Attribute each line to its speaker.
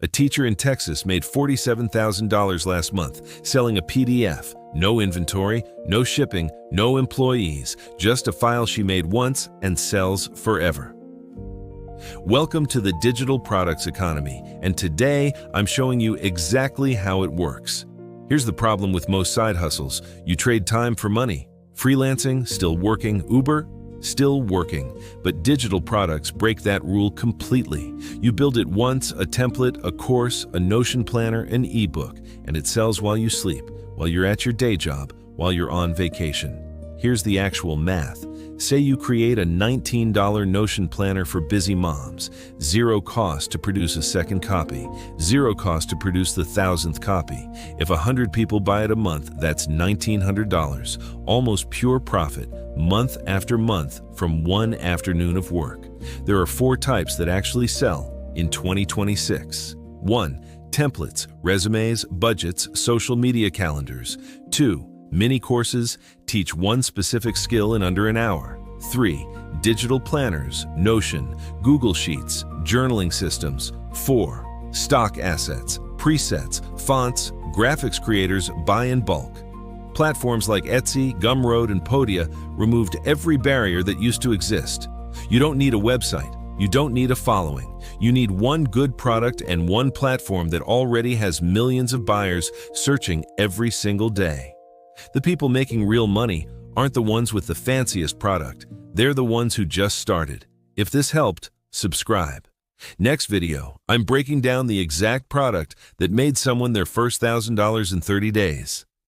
Speaker 1: A teacher in Texas made $47,000 last month selling a PDF. No inventory, no shipping, no employees, just a file she made once and sells forever. Welcome to the digital products economy, and today I'm showing you exactly how it works. Here's the problem with most side hustles. You trade time for money. Freelancing, still working. Uber, still working. But digital products break that rule completely. You build it once, a template, a course, a Notion planner, an ebook, and it sells while you sleep, while you're at your day job, while you're on vacation. Here's the actual math. Say you create a $19 Notion planner for busy moms. Zero cost to produce a second copy. Zero cost to produce the 1,000th copy. If 100 people buy it a month, that's $1,900. Almost pure profit, month after month, from one afternoon of work. There are 4 types that actually sell in 2026. 1. Templates, resumes, budgets, social media calendars. 2. Mini courses, teach one specific skill in under an hour. 3. Digital planners, Notion, Google Sheets, journaling systems. 4. Stock assets, presets, fonts, graphics creators buy in bulk. Platforms like Etsy, Gumroad, and Podia removed every barrier that used to exist. You don't need a website. You don't need a following. You need one good product and one platform that already has millions of buyers searching every single day. The people making real money aren't the ones with the fanciest product. They're the ones who just started. If this helped, subscribe. Next video, I'm breaking down the exact product that made someone their first $1,000 in 30 days.